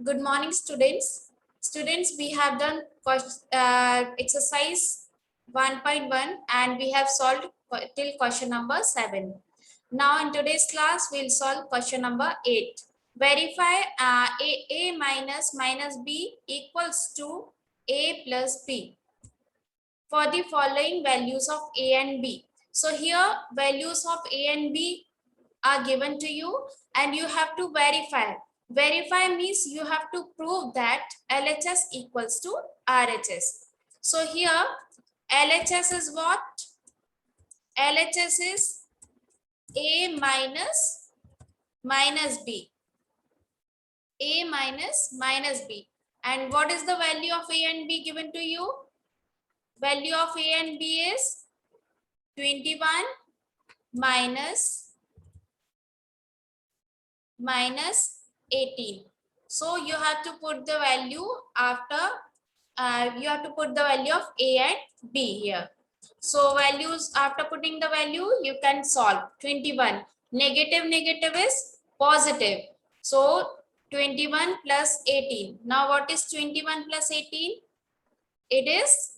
Good morning, students. Students, we have done exercise 1.1 and we have solved till question number 7. Now, in today's class, we'll solve question number 8. Verify A minus B equals to A plus B for the following values of A and B. So, here values of A and B are given to you and you have to verify. Verify means you have to prove that LHS equals to RHS. So here LHS is what? LHS is A minus B. A minus B. And what is the value of A and B given to you? Value of A and B is 21 minus 18. So you have to put the value after you have to put the value of A and B here. So values, after putting the value, you can solve. 21 negative is positive. So 21 plus 18. Now what is 21 plus 18? It is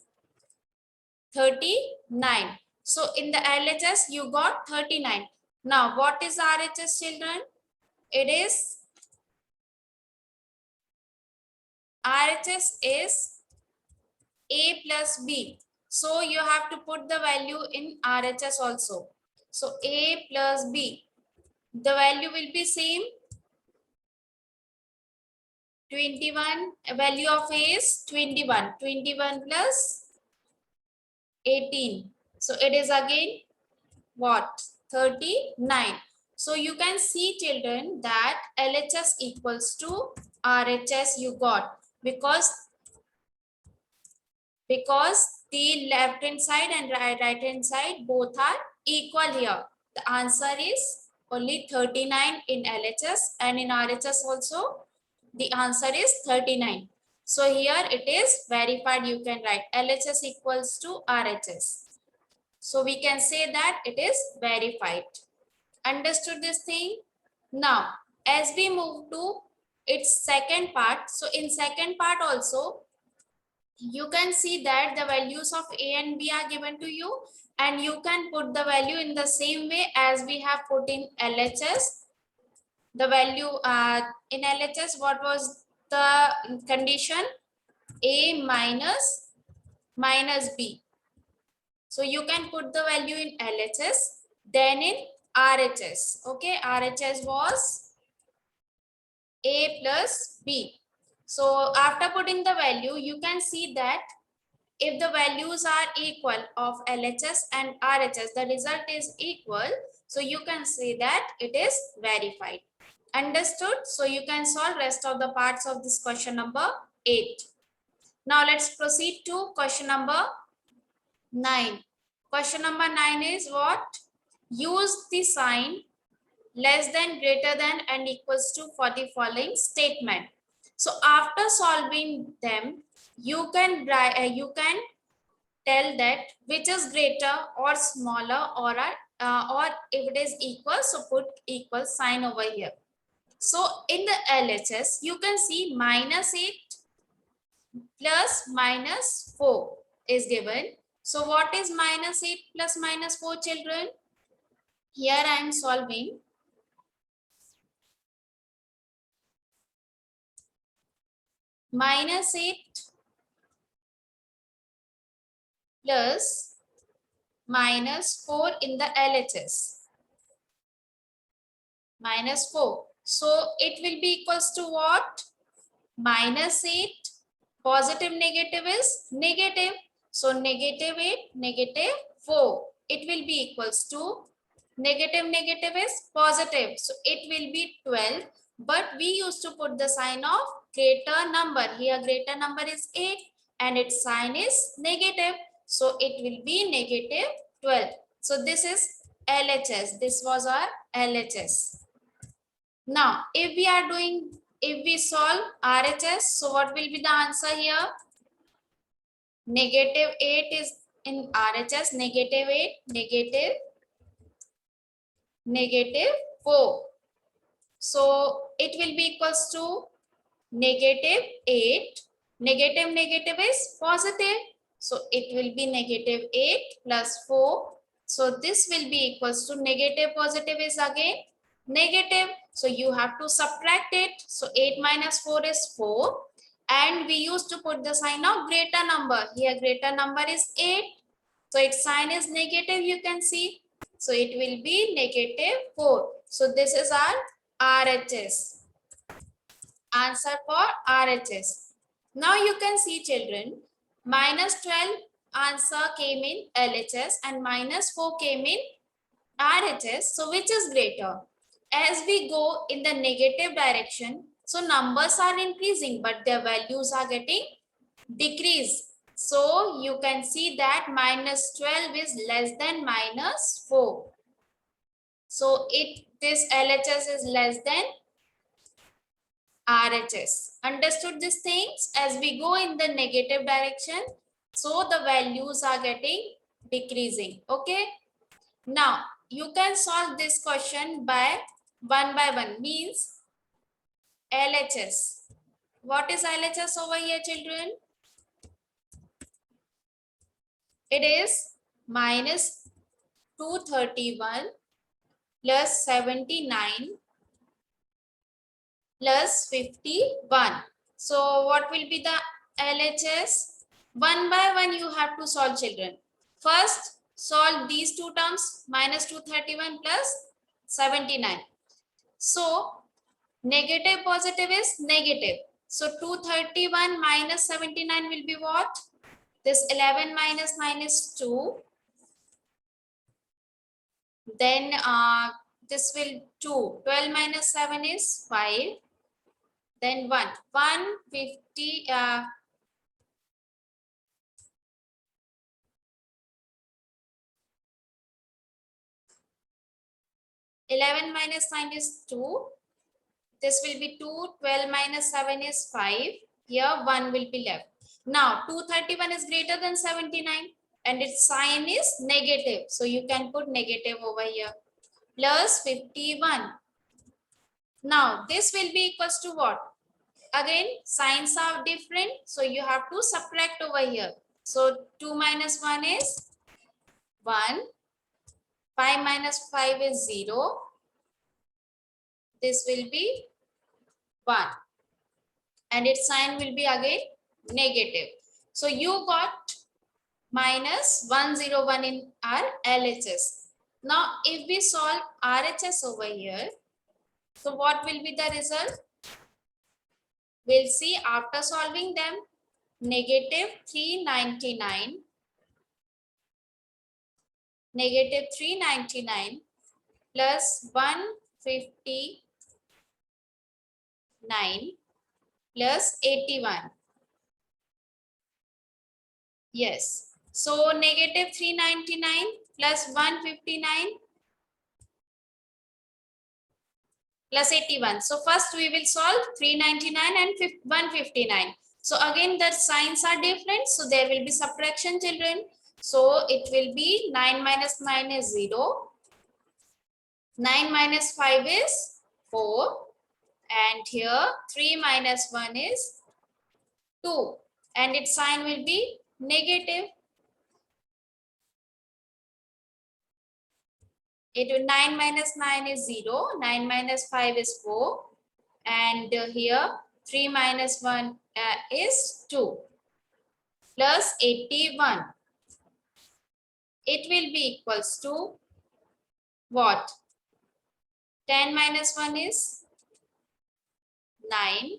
39. So in the LHS you got 39. Now what is RHS, children? It is RHS is A plus B. So you have to put the value in RHS also. So A plus B. The value will be same. 21. Value of A is 21. 21 plus 18. So it is again what? 39. So you can see, children, that LHS equals to RHS you got because the left hand side and right hand side both are equal here. The answer is only 39 in LHS and in RHS also the answer is 39. So here it is verified. You can write LHS equals to RHS. So we can say that it is verified. Understood this thing? Now, as we move to its second part, so in second part also, you can see that the values of A and B are given to you and you can put the value in the same way as we have put in LHS. The value in LHS, what was the condition? A minus B. So you can put the value in LHS, then in RHS. Okay, RHS was A plus B. So after putting the value, you can see that if the values are equal of LHS and RHS, the result is equal. So you can say that it is verified. Understood? So you can solve rest of the parts of this question number 8. Now let's proceed to question number 9. Question number 9 is what? Use the sign less than, greater than and equals to for the following statement. So after solving them, you can tell that which is greater or smaller or if it is equal, so put equal sign over here. So in the LHS, you can see minus 8 plus minus 4 is given. So what is minus 8 plus minus 4, children? Here I am solving. Minus 8 plus minus 4 in the LHS. Minus 4. So it will be equals to what? Minus 8. Positive negative is negative. So negative 8, negative 4. It will be equals to negative is positive. So it will be 12. But we used to put the sign of greater number. Here greater number is 8 and its sign is negative. So it will be negative 12. So this is LHS. This was our LHS. Now, if we solve RHS, so what will be the answer here? Negative 8 is in RHS, negative 8, negative 4. So it will be equals to negative 8. Negative negative is positive. So it will be negative 8 plus 4. So this will be equals to negative positive is again negative. So you have to subtract it. So 8 minus 4 is 4. And we used to put the sign of greater number. Here greater number is 8. So its sign is negative, you can see. So it will be negative 4. So this is our RHS. Answer for RHS. Now you can see children, minus 12 answer came in LHS and minus 4 came in RHS. So which is greater? As we go in the negative direction, so numbers are increasing but their values are getting decreased. So you can see that minus 12 is less than minus 4. So this LHS is less than RHS. Understood these things? As we go in the negative direction, so the values are getting decreasing. Okay. Now you can solve this question by one, means LHS. What is LHS over here, children? It is minus 231 plus 79 plus 51. So what will be the LHS? One by one you have to solve, children. First solve these two terms, minus 231 plus 79. So negative positive is negative. So 231 minus 79 will be what? This 11 minus 9 is 2. Then this will 2. 12 minus 7 is 5. Then 1. 150. 11 minus 9 is 2. This will be 2. 12 minus 7 is 5. Here 1 will be left. Now 231 is greater than 79 and its sign is negative. So you can put negative over here. Plus 51. Now this will be equals to what? Again signs are different. So you have to subtract over here. So 2 minus 1 is 1. 5 minus 5 is 0. This will be 1. And its sign will be again negative. So you got minus 101 in our LHS. Now if we solve RHS over here, so what will be the result? We'll see after solving them. Negative 399. Negative 399 plus 159 plus 81. Yes. So negative 399 plus 159 plus 81. So first we will solve 399 and 159. So again the signs are different. So there will be subtraction, children. So it will be 9 minus 9 is 0. 9 minus 5 is 4. And here 3 minus 1 is 2. And its sign will be negative. It will 9 minus 9 is 0. 9 minus 5 is 4. And here 3 minus 1 is 2. Plus 81. It will be equals to what? 10 minus 1 is 9.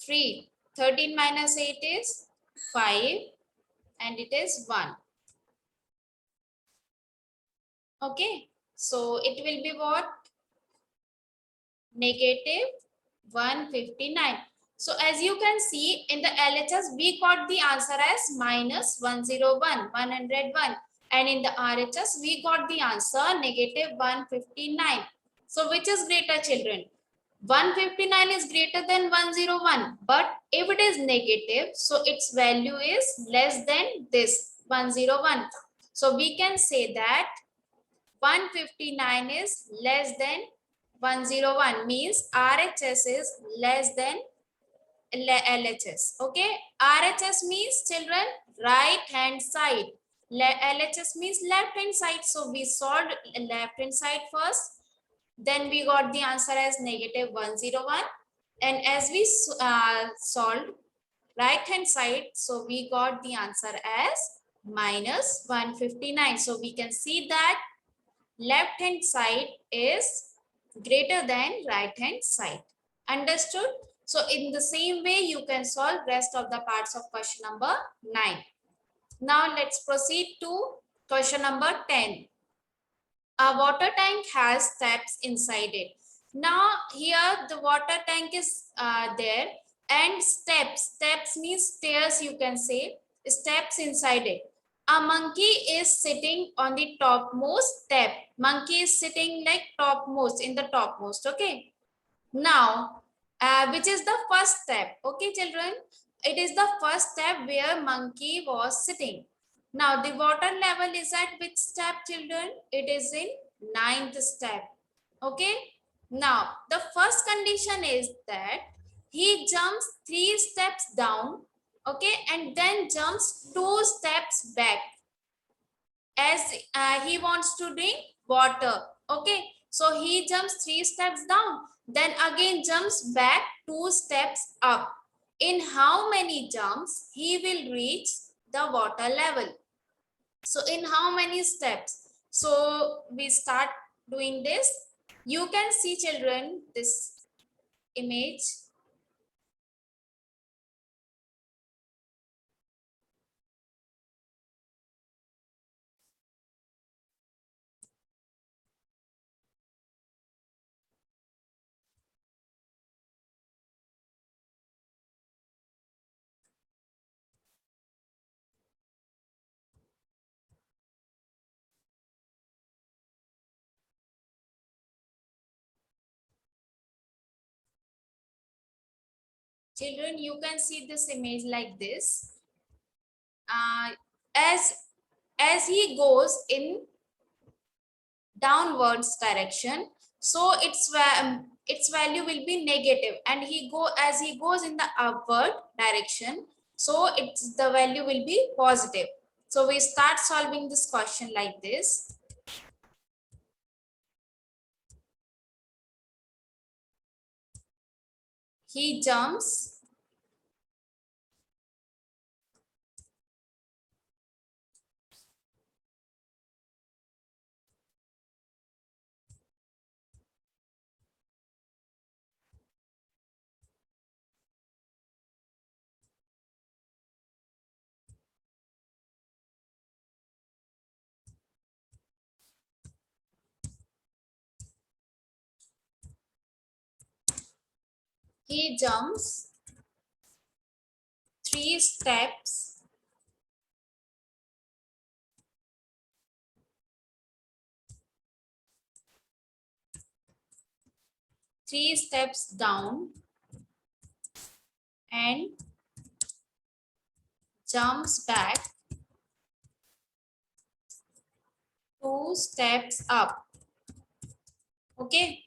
3. 13 minus 8 is 5. And it is 1. Okay. So it will be what? Negative 159. So as you can see in the LHS, we got the answer as minus 101, 101. And in the RHS, we got the answer negative 159. So which is greater, children? 159 is greater than 101. But if it is negative, so its value is less than this 101. So we can say that 159 is less than 101 means RHS is less than LHS. Okay, RHS means children right hand side, LHS means left hand side. So we solved left hand side first, then we got the answer as negative 101, and as we solved right hand side, so we got the answer as minus 159. So we can see that left hand side is greater than right hand side. Understood? So in the same way, you can solve rest of the parts of question number 9. Now let's proceed to question number 10. A water tank has steps inside it. Now here the water tank is there, and steps means stairs, you can say, steps inside it. A monkey is sitting on the topmost step. Monkey is sitting like topmost, in the topmost. Okay, now which is the first step? Okay children, it is the first step where monkey was sitting. Now the water level is at which step children? It is in 9th step. Okay, now the first condition is that he jumps 3 steps down, okay, and then jumps 2 steps back as he wants to drink water. Okay, so he jumps 3 steps down, then again jumps back 2 steps up. In how many jumps he will reach the water level? So in how many steps? So we start doing this. You can see children this image. Children, you can see this image like this. As he goes in downwards direction, so its value will be negative, and as he goes in the upward direction, so the value will be positive. So we start solving this question like this. He jumps 3 steps down and jumps back 2 steps up. Okay,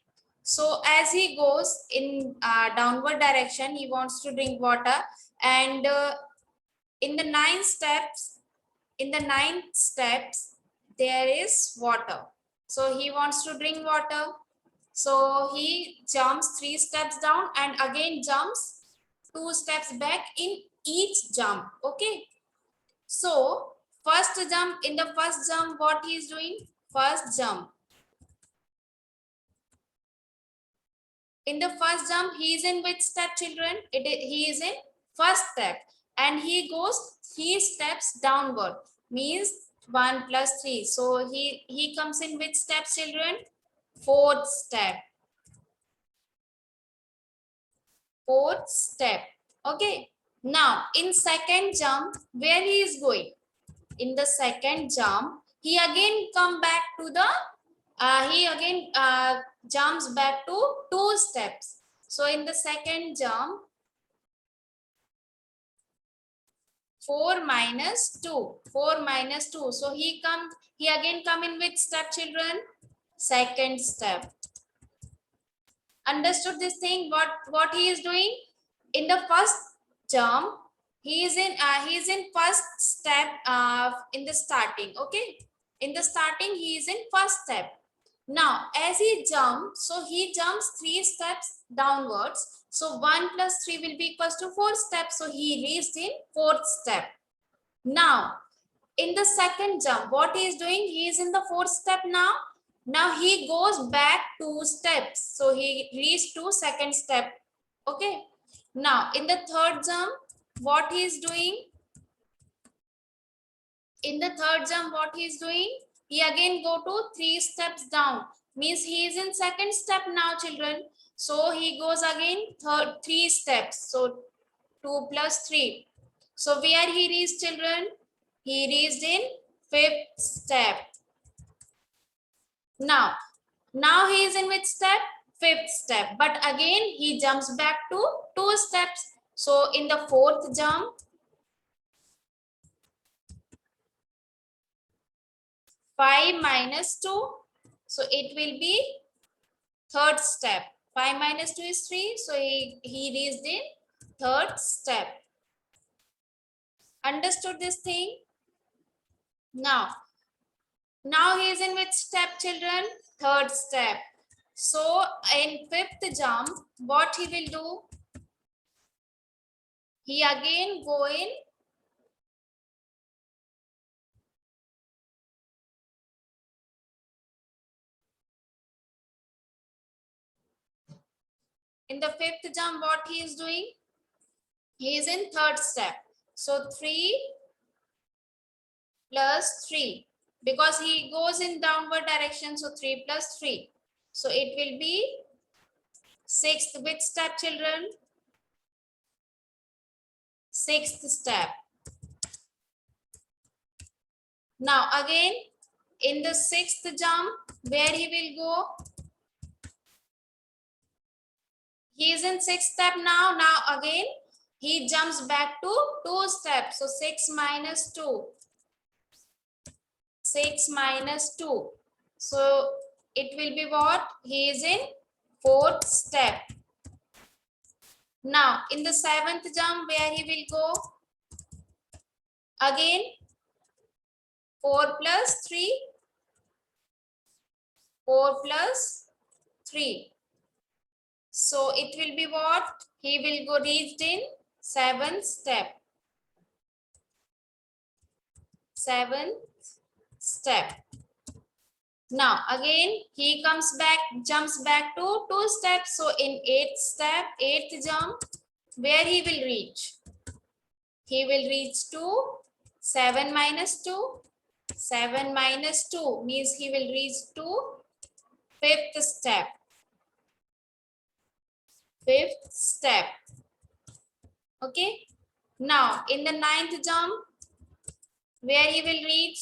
so as he goes in downward direction, he wants to drink water, and in the 9th steps there is water, so he wants to drink water. So he jumps 3 steps down and again jumps 2 steps back in each jump. Okay, so in the first jump, what he is doing? First jump. In the first jump, he is in which step, children? He is in first step, and he goes 3 steps downward, means 1 plus 3. So he comes in which step, children? Fourth step. Fourth step. Okay. Now in second jump, where he is going? In the second jump, he again come back to the jumps back to 2 steps. So in the second jump, 4 minus 2. 4 minus 2. So he again come in which step, children? Second step. Understood this thing? What he is doing? In the first jump, he is in first step in the starting. Okay, in the starting he is in first step. Now as he jumps, so he jumps 3 steps downwards, so 1 plus 3 will be equals to 4 steps, so he reached in 4th step. Now in the second jump, what he is doing? He is in the 4th step now. Now he goes back 2 steps, so he reached to 2nd step. Okay, now in the third jump, what he is doing? In the third jump, what he is doing? He again go to 3 steps down, means he is in 2nd step now, children. So he goes again 3 steps, so 2 plus 3. So where he reached, children? He reached in 5th step. Now he is in which step? 5th step. But again he jumps back to 2 steps. So in the 4th jump, 5 minus 2. So it will be 3rd step. 5 minus 2 is 3. So he reached in 3rd step. Understood this thing? Now he is in which step, children? 3rd step. So in 5th jump, what he will do? He again go in the 5th jump. What he is doing? He is in 3rd step. So 3 plus 3, because he goes in downward direction, so 3 plus 3. So it will be 6th. Which step, children? 6th step. Now again in the 6th jump, where he will go? He is in 6th step now. Now again he jumps back to 2 steps. So 6 minus 2. 6 minus 2. So it will be what? He is in 4th step. Now in the 7th jump, where he will go? Again 4 plus 3. 4 plus 3. So it will be what? He will go reached in 7th step. 7th step. Now again he comes back, jumps back to 2 steps. So in 8th step, 8th jump, where he will reach? He will reach to 7 minus 2. 7 minus 2 means he will reach to 5th step. 5th step. Okay. Now in the 9th jump, where he will reach?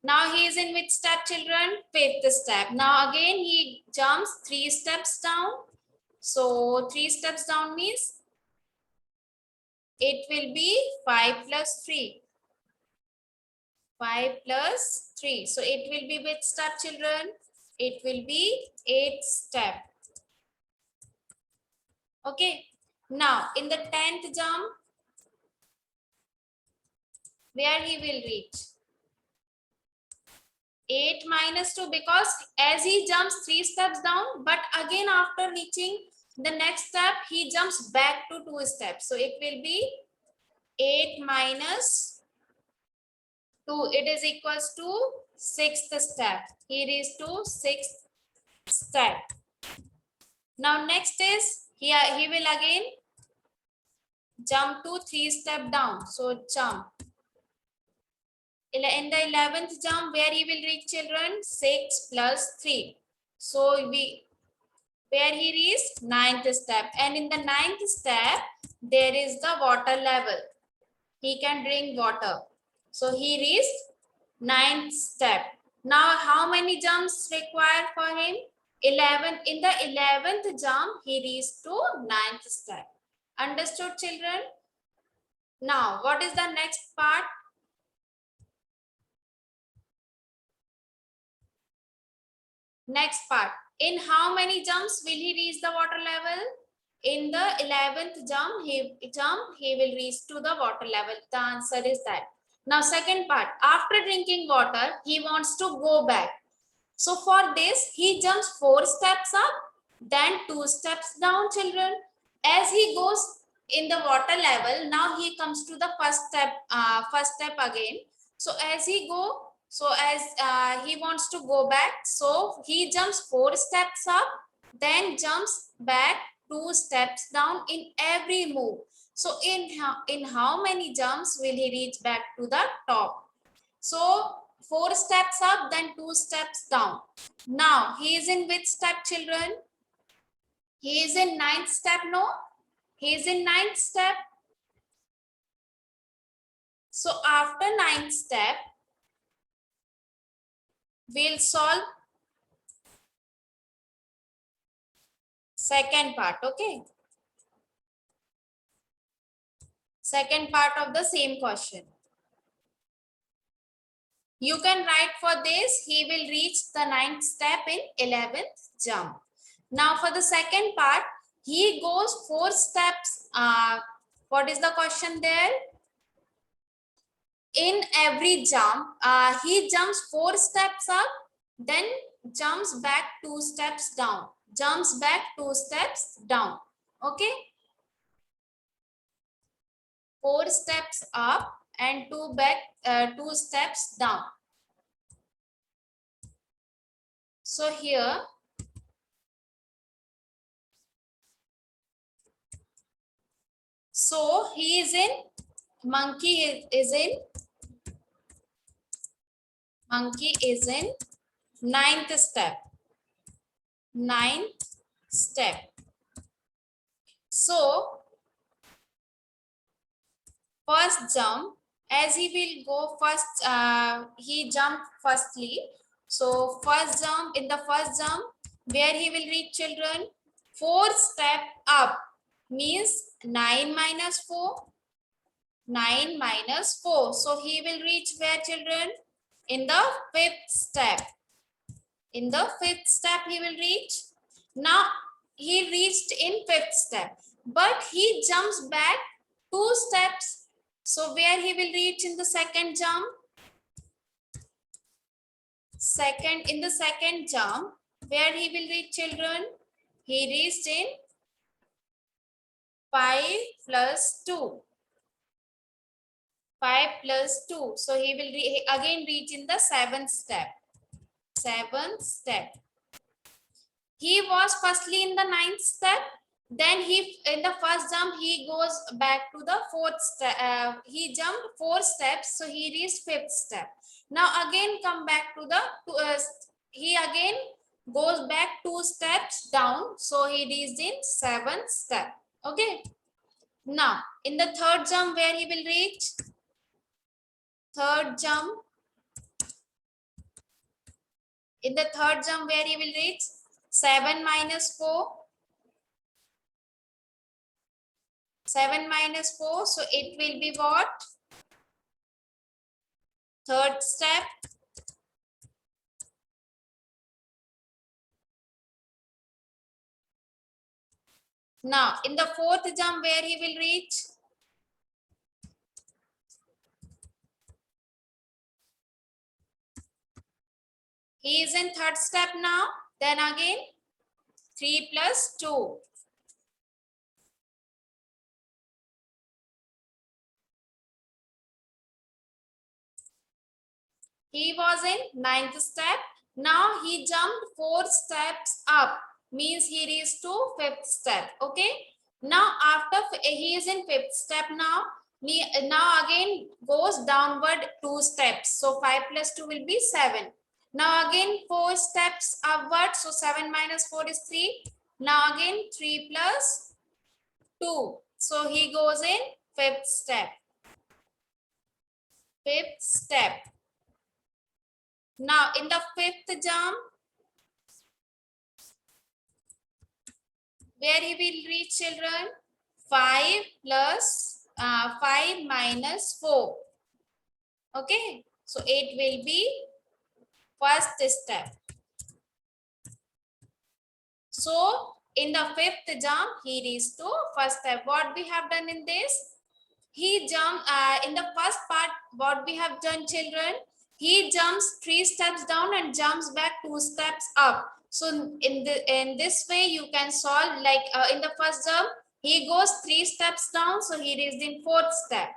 Now he is in which step, children? 5th step. Now again he jumps 3 steps down. So 3 steps down means it will be 5 plus 3. 5 plus 3. So it will be which step, children? It will be 8th step. Okay. Now in the 10th jump, where he will reach? 8 minus 2, because as he jumps 3 steps down, but again after reaching the next step, he jumps back to 2 steps. So it will be 8 minus 2. It is equals to 6th step. He reached to 6th step. Now next is here he will again jump to 3 step down. So jump. In the 11th jump, where he will reach, children? 6 plus 3. So where he reached? 9th step. And in the 9th step, there is the water level. He can drink water. So he reached 9th step. Now how many jumps required for him? 11. In the 11th jump, he reached to 9th step. Understood, children? Now what is the next part? Next part. In how many jumps will he reach the water level? In the 11th jump, he will reach to the water level. The answer is that. Now, second part, after drinking water, he wants to go back. So for this, he jumps 4 steps up, then 2 steps down, children. As he goes in the water level, now he comes to the first step again. So as he he wants to go back, so he jumps 4 steps up, then jumps back 2 steps down in every move. So in how many jumps will he reach back to the top? So 4 steps up, then 2 steps down. Now he is in which step, children? He is in 9th step, no? He is in 9th step. So after 9th step, we'll solve second part, okay? Second part of the same question. You can write for this, he will reach the 9th step in 11th jump. Now for the second part, he goes 4 steps. What is the question there? In every jump, he jumps 4 steps up, then jumps back 2 steps down. Jumps back 2 steps down. Okay? 4 steps up and 2 steps down. So here, so he is in, monkey is in 9th step. 9th step. So first jump, as he will go first, he jumped firstly. So first jump, in the first jump, where he will reach, children? 4 step up means 9 minus 4. 9 minus 4. So he will reach where, children? In the 5th step. In the 5th step he will reach. Now he reached in 5th step, but he jumps back 2 steps. So where he will reach in the second jump? In the second jump, where he will reach, children? He reached in 5 plus 2. 5 plus 2. So he will again reach in the 7th step. 7th step. He was firstly in the 9th step. Then in the first jump, he goes back to the 4th step. He jumped 4 steps, so he reached 5th step. Now again come back to the, he again goes back 2 steps down, so he reached in 7th step. Okay. Now in the third jump, where he will reach? Third jump. In the third jump, where he will reach? 7 minus 4. 7 minus 4. So it will be what? Third step. Now in the fourth jump, where he will reach? He is in third step now. Then again 3 plus 2. He was in 9th step. Now he jumped 4 steps up. Means he reached to 5th step. Okay. Now after he is in 5th step now. Now again goes downward 2 steps. So 5 plus 2 will be 7. Now again 4 steps upward. So 7 minus 4 is 3. Now again 3 plus 2. So he goes in 5th step. 5th step. Now in the 5th jump, where he will reach, children? 5 minus 4. Okay. So it will be first step. So in the fifth jump, he reached to first step. What we have done in this? He jumped in the first part. What we have done, children? He jumps 3 steps down and jumps back 2 steps up. So in this way, you can solve like in the first jump, he goes 3 steps down, so he reached in fourth step.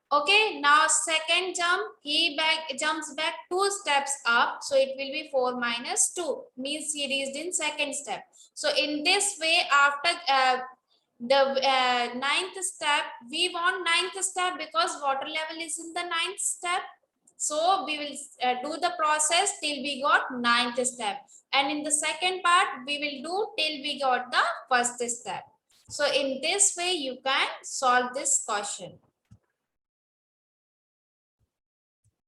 Okay, now second jump, he jumps back 2 steps up, so it will be 4 minus 2, means he reached in second step. So in this way, after the ninth step, we want ninth step because water level is in the ninth step. So we will do the process till we got ninth step, and in the second part we will do till we got the first step. So in this way you can solve this question.